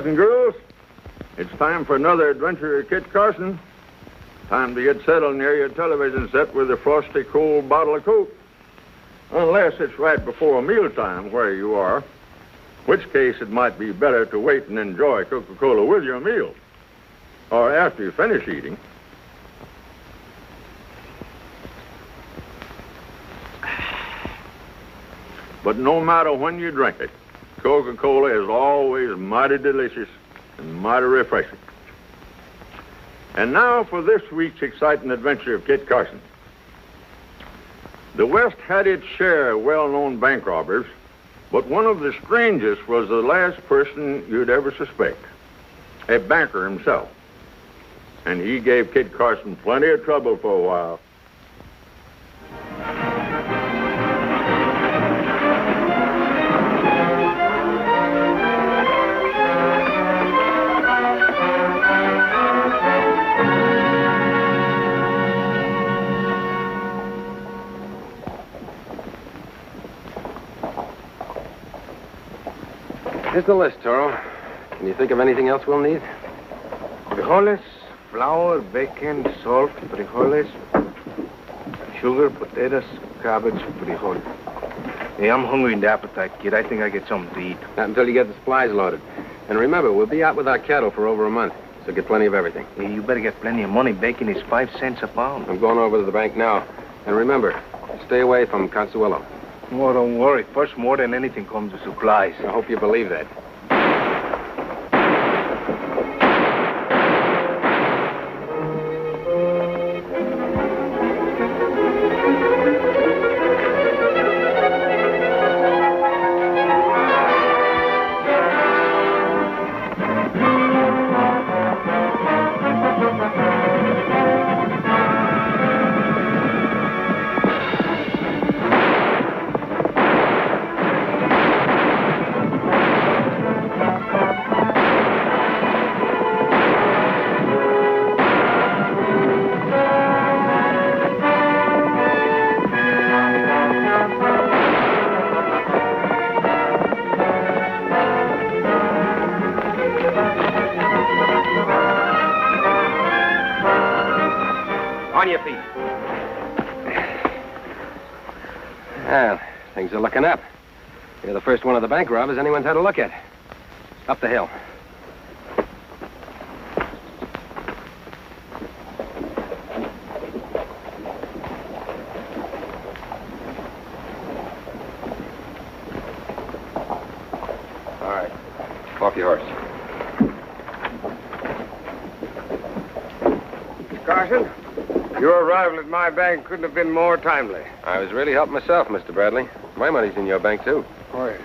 Boys and girls, it's time for another adventure of Kit Carson. Time to get settled near your television set with a frosty cold bottle of Coke. Unless it's right before mealtime where you are, in which case it might be better to wait and enjoy Coca-Cola with your meal. Or after you finish eating. But no matter when you drink it, Coca-Cola is always mighty delicious and mighty refreshing. And now for this week's exciting adventure of Kit Carson. The West had its share of well-known bank robbers, but one of the strangest was the last person you'd ever suspect, a banker himself. And he gave Kit Carson plenty of trouble for a while. Here's the list, Toro. Can you think of anything else we'll need? Frijoles, flour, bacon, salt, frijoles, sugar, potatoes, cabbage, frijoles. Hey, I'm hungry in the appetite, kid. I think I get something to eat. Not until you get the supplies loaded. And remember, we'll be out with our cattle for over a month, so get plenty of everything. Hey, you better get plenty of money. Bacon is 5 cents a pound. I'm going over to the bank now. And remember, stay away from Consuelo. Oh, don't worry. First, more than anything comes to supplies. I hope you believe that. On your feet. Well, things are looking up. You're the first one of the bank robbers anyone's had a look at. Up the hill. All right. Off your horse. Carson, your arrival at my bank couldn't have been more timely. I was really helping myself, Mr. Bradley. My money's in your bank, too. Oh, yes.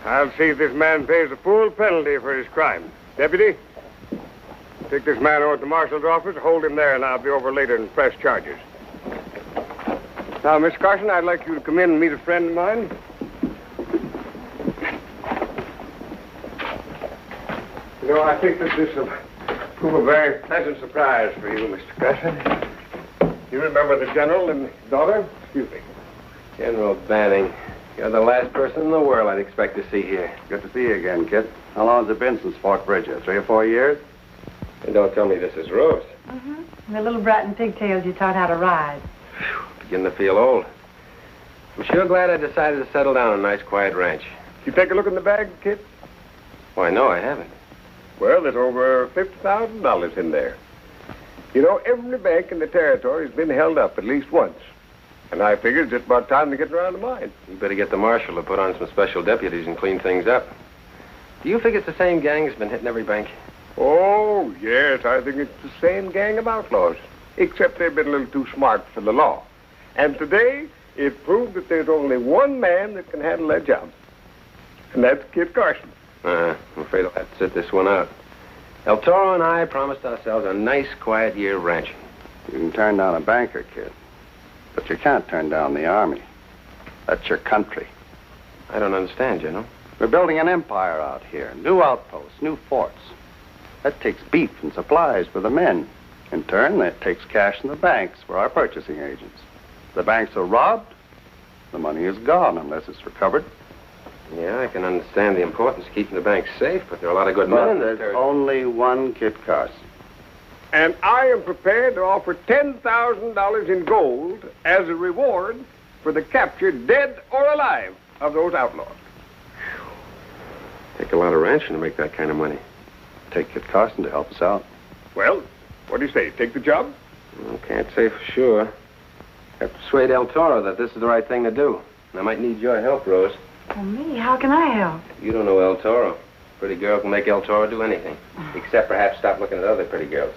I'll see if this man pays the full penalty for his crime. Deputy, take this man over to the marshal's office, hold him there, and I'll be over later and press charges. Now, Miss Carson, I'd like you to come in and meet a friend of mine. You know, I think that this will prove a very pleasant surprise for you, Mr. Carson. You remember the general and his daughter? Excuse me. General Banning, you're the last person in the world I'd expect to see here. Good to see you again, Kit. How long's it been since Fort Bridger? 3 or 4 years? And don't tell me this is Rose. Mm-hmm. The little brat in pigtails you taught how to ride. Beginning to feel old. I'm sure glad I decided to settle down on a nice, quiet ranch. You take a look in the bag, Kit? Why, no, I haven't. Well, there's over $50,000 in there. You know, every bank in the territory has been held up at least once. And I figured it's just about time to get around to mine. You better get the marshal to put on some special deputies and clean things up. Do you think it's the same gang that's been hitting every bank? Oh, yes, I think it's the same gang of outlaws. Except they've been a little too smart for the law. And today, it proved that there's only one man that can handle that job. And that's Kit Carson. I'm afraid I'll have to sit this one out. El Toro and I promised ourselves a nice, quiet year of ranching. You can turn down a banker, Kid. But you can't turn down the Army. That's your country. I don't understand, General. We're building an empire out here. New outposts, new forts. That takes beef and supplies for the men. In turn, that takes cash in the banks for our purchasing agents. The banks are robbed. The money is gone unless it's recovered. Yeah, I can understand the importance of keeping the bank safe, but there are a lot of good men in this There's territory. only one Kit Carson. And I am prepared to offer $10,000 in gold as a reward for the capture, dead or alive, of those outlaws. Take a lot of ranching to make that kind of money. Take Kit Carson to help us out. Well, what do you say? Take the job? Well, can't say for sure. I have to persuade El Toro that this is the right thing to do. And I might need your help, Rose. Well, me? How can I help? You don't know El Toro. Pretty girl can make El Toro do anything. Except perhaps stop looking at other pretty girls.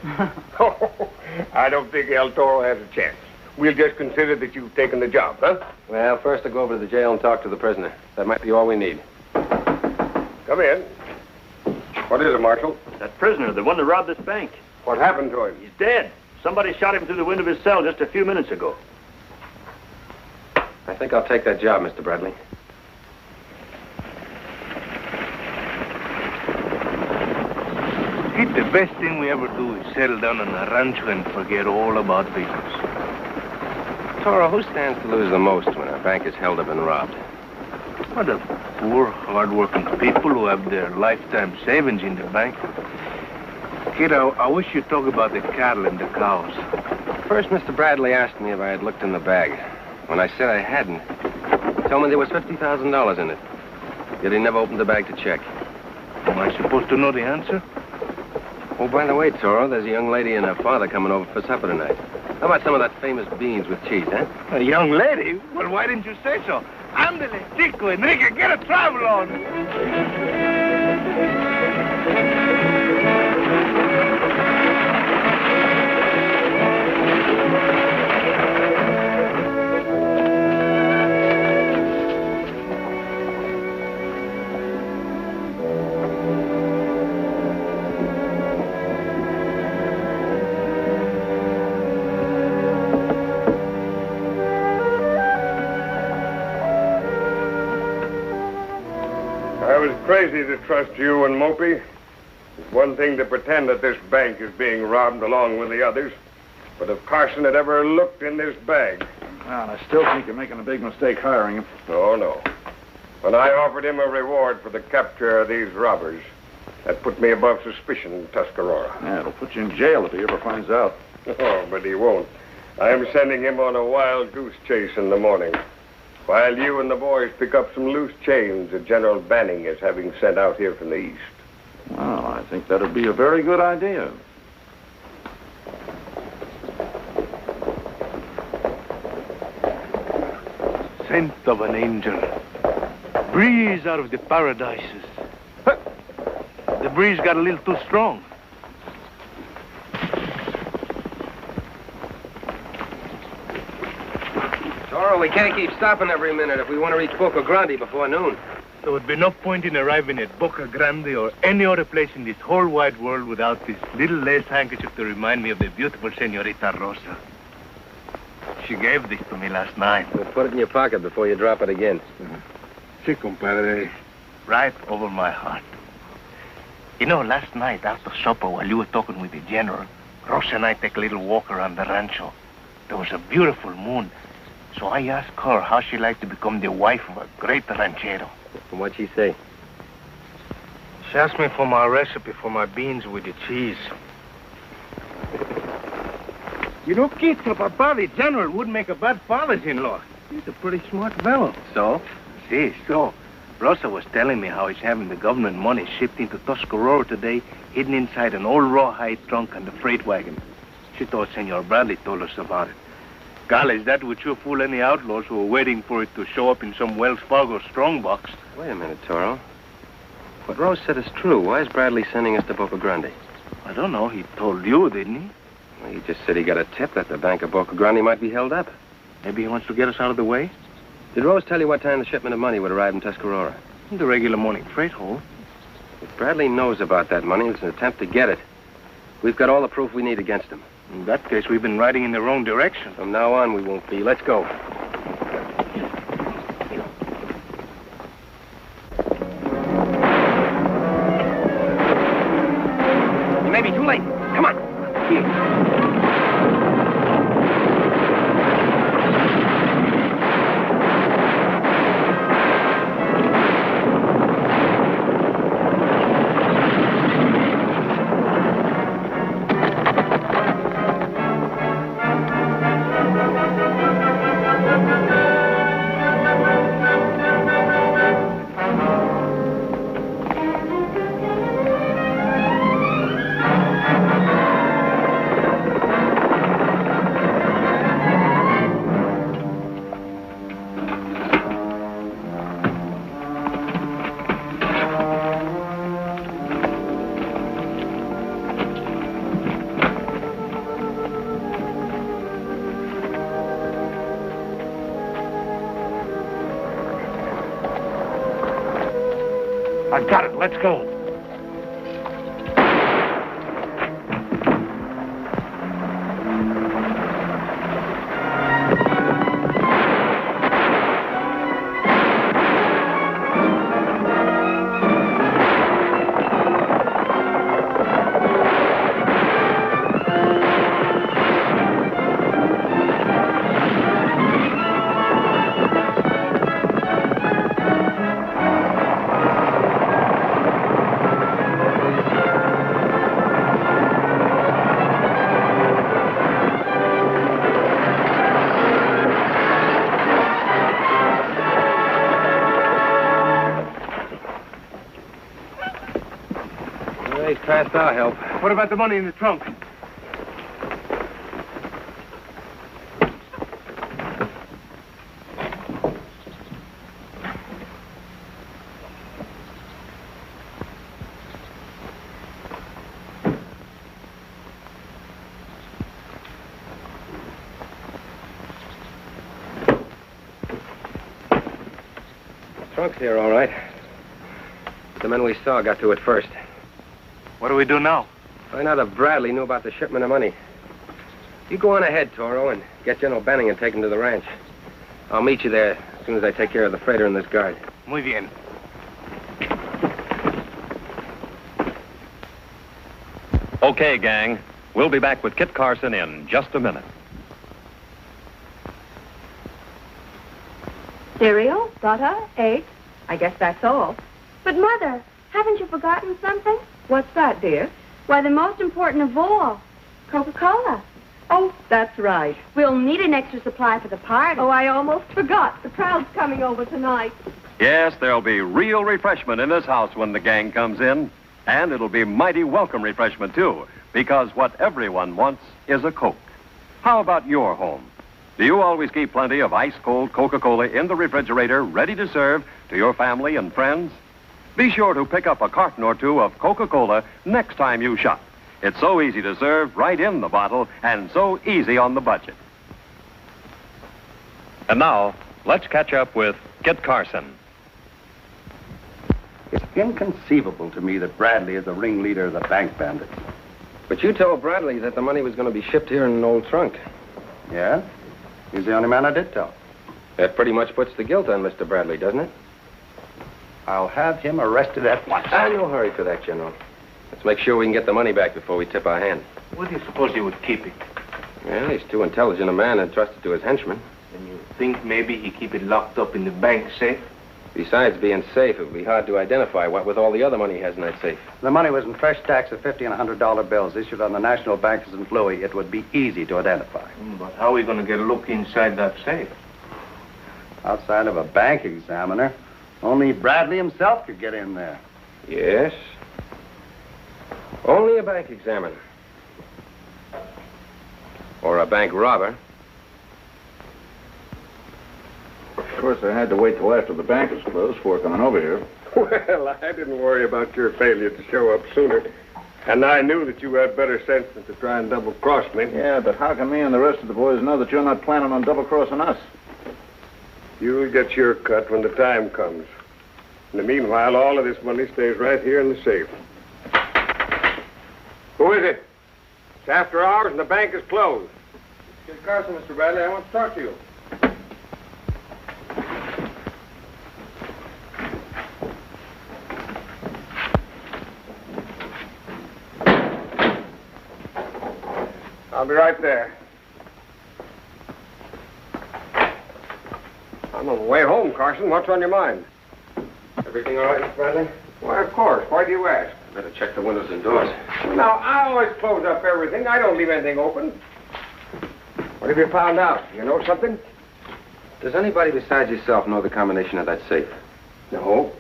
I don't think El Toro has a chance. We'll just consider that you've taken the job, huh? Well, first I'll go over to the jail and talk to the prisoner. That might be all we need. Come in. What is it, Marshal? That prisoner, the one that robbed this bank. What happened to him? He's dead. Somebody shot him through the window of his cell just a few minutes ago. I think I'll take that job, Mr. Bradley. Kit, the best thing we ever do is settle down on a rancho and forget all about business. Toro, who stands to lose the most when our bank is held up and robbed? What the poor, hard-working people who have their lifetime savings in the bank. Kid, I wish you'd talk about the cattle and the cows. First, Mr. Bradley asked me if I had looked in the bag. When I said I hadn't, he told me there was $50,000 in it. Yet he never opened the bag to check. Am I supposed to know the answer? Oh, by the way, Toro, there's a young lady and her father coming over for supper tonight. How about some of that famous beans with cheese, huh? A young lady? Well, why didn't you say so? Ándale, chico, Enrique, get a travel on. I was crazy to trust you and Mopey. It's one thing to pretend that this bank is being robbed along with the others. But if Carson had ever looked in this bag... Well, I still think you're making a big mistake hiring him. Oh, no. When I offered him a reward for the capture of these robbers, that put me above suspicion in Tuscarora. Yeah, it'll put you in jail if he ever finds out. Oh, but he won't. I'm sending him on a wild goose chase in the morning, while you and the boys pick up some loose chains that General Banning is having sent out here from the east. Well, I think that'd be a very good idea. Scent of an angel. Breeze out of the paradises. The breeze got a little too strong. Toro, we can't keep stopping every minute if we want to reach Boca Grande before noon. There would be no point in arriving at Boca Grande or any other place in this whole wide world without this little lace handkerchief to remind me of the beautiful Senorita Rosa. She gave this to me last night. We'll put it in your pocket before you drop it again. Si, compadre. Right over my heart. You know, last night after supper, while you were talking with the general, Rosa and I take a little walk around the rancho. There was a beautiful moon. So I asked her how she liked to become the wife of a great ranchero. And what'd she say? She asked me for my recipe for my beans with the cheese. You know, Kit, Papa, the general wouldn't make a bad father-in-law. He's a pretty smart fellow. So? See, so. Rosa was telling me how he's having the government money shipped into Tuscarora today, hidden inside an old rawhide trunk on the freight wagon. She thought Senor Bradley told us about it. Golly, that would sure fool any outlaws who were waiting for it to show up in some Wells Fargo strongbox. Wait a minute, Toro. What Rose said is true. Why is Bradley sending us to Boca Grande? I don't know. He told you, didn't he? Well, he just said he got a tip that the bank of Boca Grande might be held up. Maybe he wants to get us out of the way? Did Rose tell you what time the shipment of money would arrive in Tuscarora? The regular morning freight hole. If Bradley knows about that money, it's an attempt to get it. We've got all the proof we need against him. In that case, we've been riding in the wrong direction. From now on, we won't be. Let's go. You may be too late. Come on. I've got it. Let's go. Past our help. What about the money in the trunk? Trunk's here, all right. The men we saw got to it first. What do we do now? Find out if Bradley knew about the shipment of money. You go on ahead, Toro, and get General Benning and take him to the ranch. I'll meet you there as soon as I take care of the freighter and this guard. Muy bien. Okay, gang. We'll be back with Kit Carson in just a minute. Cereal, butter, eggs. I guess that's all. But, Mother, haven't you forgotten something? What's that, dear? Why, the most important of all, Coca-Cola. Oh, that's right. We'll need an extra supply for the party. Oh, I almost forgot. The crowd's coming over tonight. Yes, there'll be real refreshment in this house when the gang comes in. And it'll be mighty welcome refreshment, too, because what everyone wants is a Coke. How about your home? Do you always keep plenty of ice-cold Coca-Cola in the refrigerator ready to serve to your family and friends? Be sure to pick up a carton or two of Coca-Cola next time you shop. It's so easy to serve right in the bottle and so easy on the budget. And now, let's catch up with Kit Carson. It's inconceivable to me that Bradley is the ringleader of the bank bandits. But you told Bradley that the money was going to be shipped here in an old trunk. Yeah? He's the only man I did tell. That pretty much puts the guilt on Mr. Bradley, doesn't it? I'll have him arrested at once. No hurry for that, General. Let's make sure we can get the money back before we tip our hand. Where do you suppose he would keep it? Well, he's too intelligent a man and trusted to his henchmen. And you think maybe he keep it locked up in the bank safe? Besides being safe, it would be hard to identify what with all the other money he has in that safe. The money was in fresh stacks of $50 and $100 bills issued on the national banks in St. Louis. It would be easy to identify. But how are we going to get a look inside that safe? Outside of a bank examiner, only Bradley himself could get in there. Yes. Only a bank examiner. Or a bank robber. Of course, I had to wait till after the bank was closed before coming over here. Well, I didn't worry about your failure to show up sooner. And I knew that you had better sense than to try and double-cross me. Yeah, but how can me and the rest of the boys know that you're not planning on double-crossing us? You'll get your cut when the time comes. In the meanwhile, all of this money stays right here in the safe. Who is it? It's after hours and the bank is closed. Kit Carson, Mr. Bradley, I want to talk to you. I'll be right there. I'm on the way home, Carson. What's on your mind? Everything all right, Mr. Bradley? Why, of course. Why do you ask? Better check the windows and doors. Now, I always close up everything. I don't leave anything open. What have you found out? You know something? Does anybody besides yourself know the combination of that safe? No,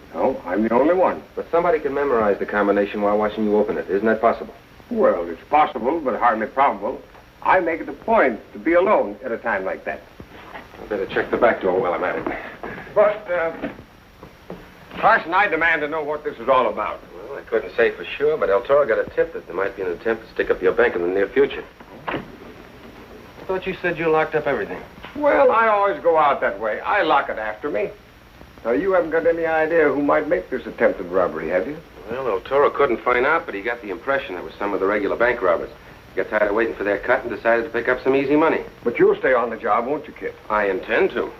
I'm the only one. But somebody can memorize the combination while watching you open it. Isn't that possible? Well, it's possible, but hardly probable. I make it a point to be alone at a time like that. I better check the back door while I'm at it. But, Carson, I demand to know what this is all about. Well, I couldn't say for sure, but El Toro got a tip that there might be an attempt to stick up your bank in the near future. I thought you said you locked up everything. Well, I always go out that way. I lock it after me. Now, you haven't got any idea who might make this attempted robbery, have you? Well, El Toro couldn't find out, but he got the impression it was some of the regular bank robbers. He got tired of waiting for their cut and decided to pick up some easy money. But you'll stay on the job, won't you, Kit? I intend to.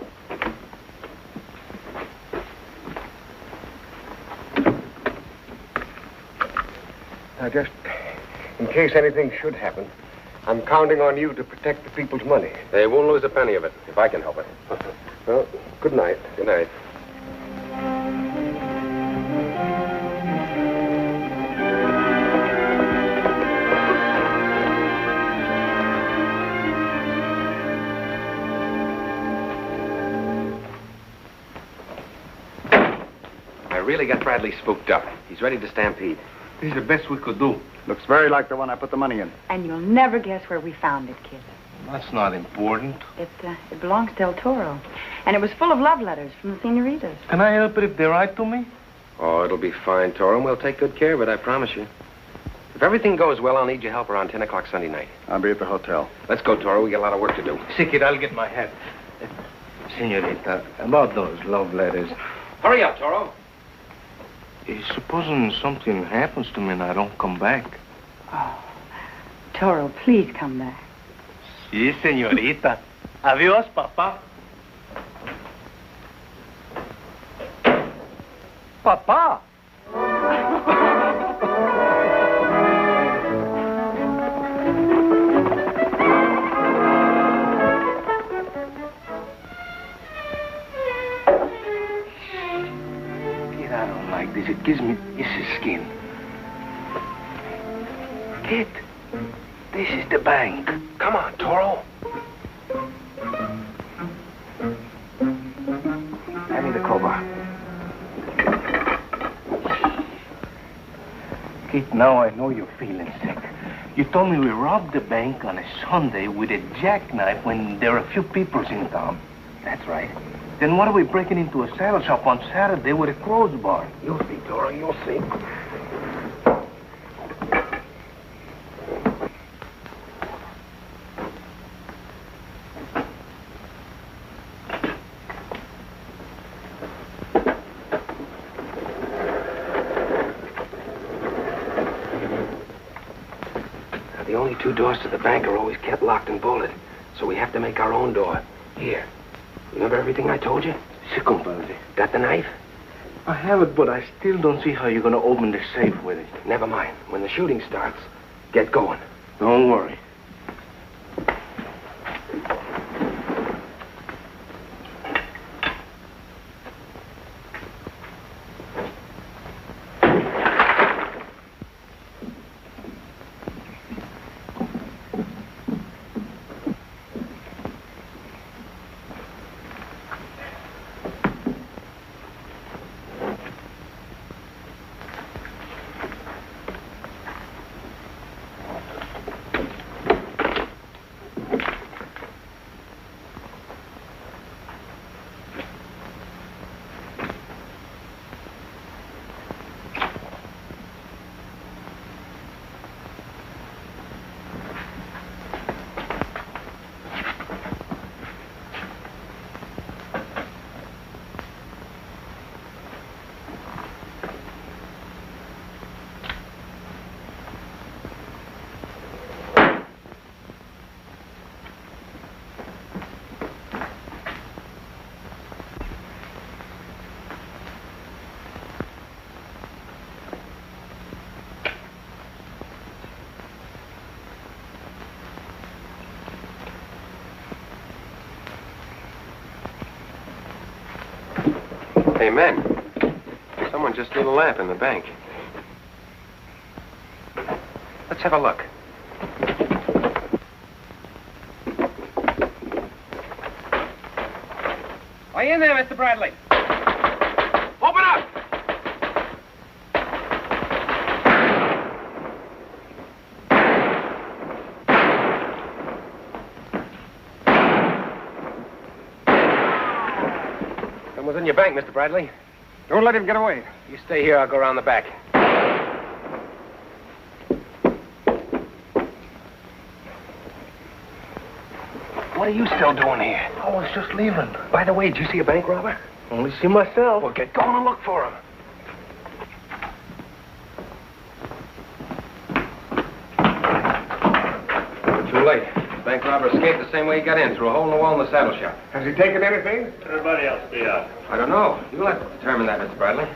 Now, just in case anything should happen, I'm counting on you to protect the people's money. They won't lose a penny of it, if I can help it. Well, good night. Good night. I really got Bradley spooked up. He's ready to stampede. This is the best we could do. Looks very like the one I put the money in. And you'll never guess where we found it, Kit. That's not important. It belongs to El Toro. And it was full of love letters from the senoritas. Can I help it if they write to me? Oh, it'll be fine, Toro, and we'll take good care of it, I promise you. If everything goes well, I'll need your help around 10 o'clock Sunday night. I'll be at the hotel. Let's go, Toro. We got a lot of work to do. Kid, I'll get my hat. Senorita, about those love letters. Hurry up, Toro. Supposing something happens to me and I don't come back. Oh, Toro, please come back. Sí, señorita. Adiós, papá. Papá. Kid, I don't like this. It gives me itchy skin. Kid, this is the bank. Come on, Toro. Hand me the crowbar. Kid, now I know you're feeling sick. You told me we robbed the bank on a Sunday with a jackknife when there are a few people in town. That's right. Then what are we breaking into a saddle shop on Saturday with a crowbar? You'll see, Toro. You'll see. The only two doors to the bank are always kept locked and bolted, so we have to make our own door. Here. Remember everything I told you? Si, compadre. Got the knife? I have it, but I still don't see how you're going to open the safe with it. Never mind. When the shooting starts, get going. Don't worry. Hey, men. Someone just lit a lamp in the bank. Let's have a look. Are you in there, Mr. Bradley? Open up! Someone's in your bank, Mr. Bradley. Don't let him get away. You stay here, I'll go around the back. What are you still doing here? I was just leaving. By the way, did you see a bank robber? Only see myself. Well, get going and look for him. Too late. Bank robber escaped the same way he got in, through a hole in the wall in the saddle shop. Has he taken anything? Everybody else be out. I don't know. You'll have to determine that, Mr. Bradley.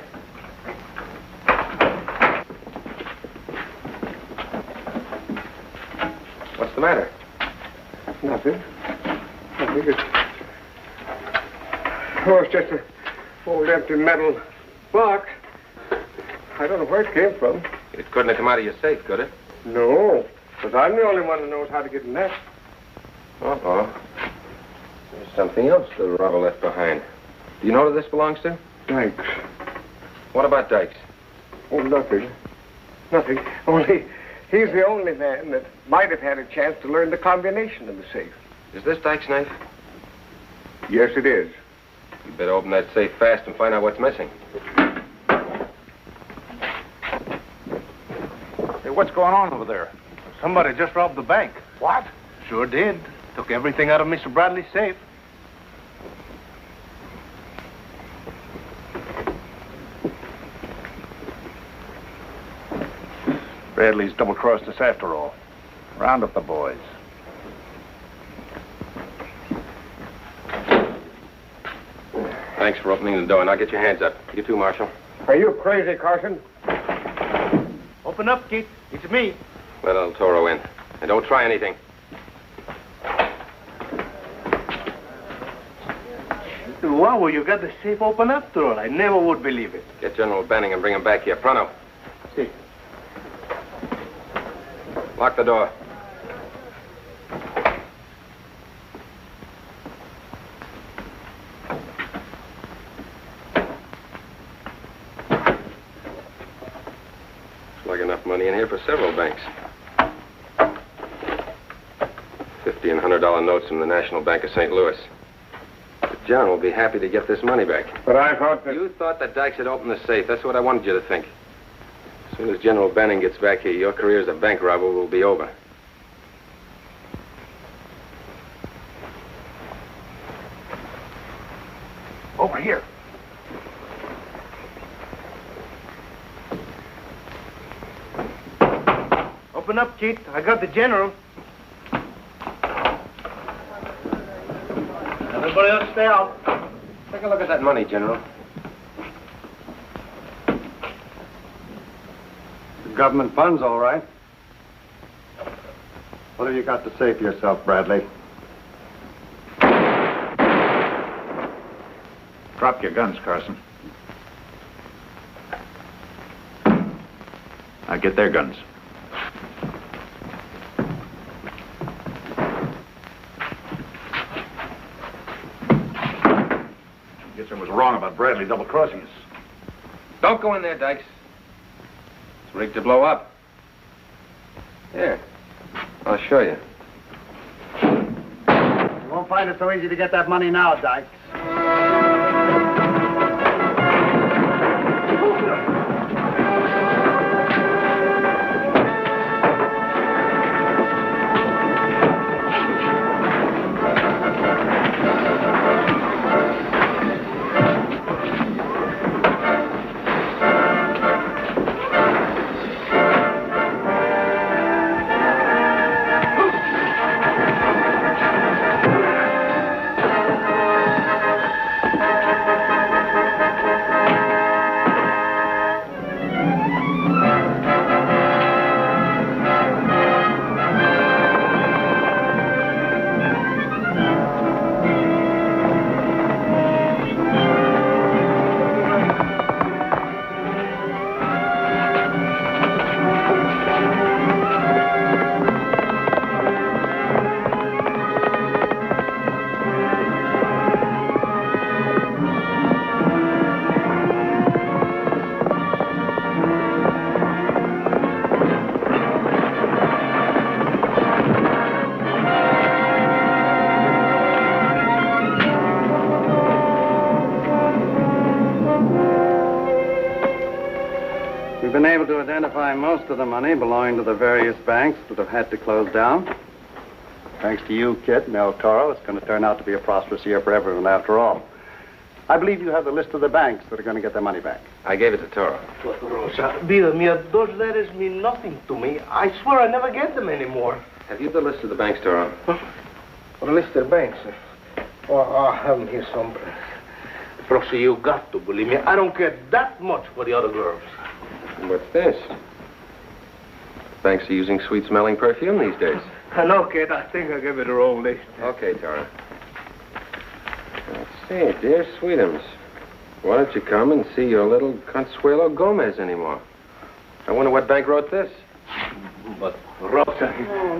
What's the matter? Nothing. It's... Oh, it's just an old empty metal box. I don't know where it came from. It couldn't have come out of your safe, could it? No, but I'm the only one who knows how to get in that. Uh-oh. There's something else the robber left behind. Do you know who this belongs to? Thanks. What about Dykes? Oh, nothing. Nothing. Only he's the only man that might have had a chance to learn the combination of the safe. Is this Dykes' knife? Yes, it is. You better open that safe fast and find out what's missing. Hey, what's going on over there? Somebody just robbed the bank. What? Sure did. Took everything out of Mr. Bradley's safe. Bradley's double-crossed us after all. Round up the boys. Thanks for opening the door. Now get your hands up. You too, Marshal. Are you crazy, Carson? Open up, Kit. It's me. Let El Toro in. And don't try anything. Wow, you got the safe open after all. I never would believe it. Get General Benning and bring him back here. Pronto. See. Lock the door. Looks like enough money in here for several banks. $50 and $100 notes from the National Bank of St. Louis. John will be happy to get this money back. But I thought that... You thought that Dykes had opened the safe. That's what I wanted you to think. As soon as General Benning gets back here, your career as a bank robber will be over. Over here. Open up, Kit. I got the general. Everybody else stay out. Take a look at that money, General. Government funds, all right. What have you got to say for yourself, Bradley? Drop your guns, Carson. Now get their guns. Guess I was wrong about Bradley double-crossing us. Don't go in there, Dykes. It's rigged to blow up. Here. I'll show you. You won't find it so easy to get that money now, Dykes. We've been able to identify most of the money belonging to the various banks that have had to close down. Thanks to you, Kit and El Toro, it's going to turn out to be a prosperous year for everyone after all. I believe you have the list of the banks that are going to get their money back. I gave it to Toro. Rosa, vida mia, those letters mean nothing to me. I swear I never get them anymore. Have you the list of the banks, Toro? Huh? What a list of the banks? Oh, I have them here somewhere. Rosa, you got to believe me. I don't care that much for the other girls. What's this? Banks are using sweet-smelling perfume these days. I know, kid. I think I gave it the wrong list. Okay, Toro. Let's see, dear Sweetums. Why don't you come and see your little Consuelo Gomez anymore? I wonder what bank wrote this. But, Rosa... Oh,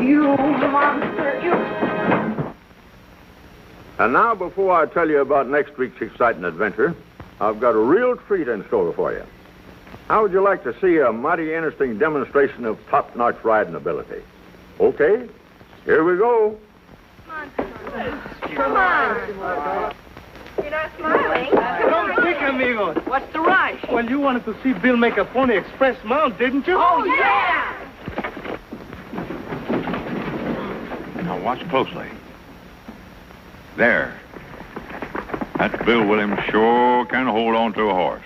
you monster, you... And now, before I tell you about next week's exciting adventure, I've got a real treat in store for you. How would you like to see a mighty interesting demonstration of top-notch riding ability? Okay, here we go. Come on. You're not smiling. Don't think, amigos. What's the rush? Well, you wanted to see Bill make a Pony Express mount, didn't you? Oh, yeah! Now, watch closely. There. That Bill Williams sure can hold on to a horse.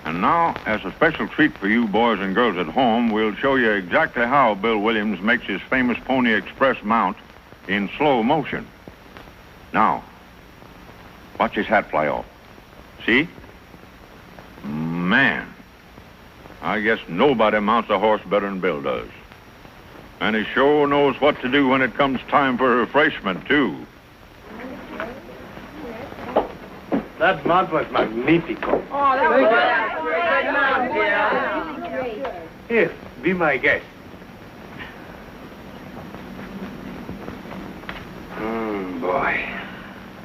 And now, as a special treat for you boys and girls at home, we'll show you exactly how Bill Williams makes his famous Pony Express mount in slow motion. Now, watch his hat fly off. See? Man, I guess nobody mounts a horse better than Bill does. And he sure knows what to do when it comes time for refreshment, too. That mount was magnifico. Oh, that was great. Here, be my guest. Boy.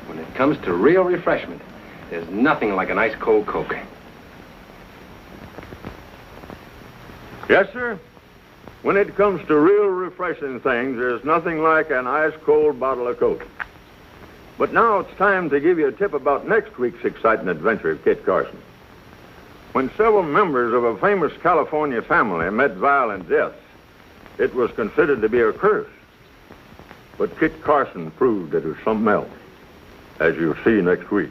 When it comes to real refreshment, there's nothing like an ice cold Coke. Yes, sir. When it comes to real refreshing things, there's nothing like an ice-cold bottle of Coke. But now it's time to give you a tip about next week's exciting adventure of Kit Carson. When several members of a famous California family met violent deaths, it was considered to be a curse. But Kit Carson proved it was something else, as you'll see next week.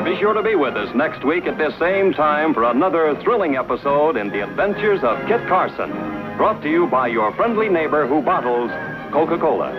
Be sure to be with us next week at this same time for another thrilling episode in the Adventures of Kit Carson, brought to you by your friendly neighbor who bottles Coca-Cola.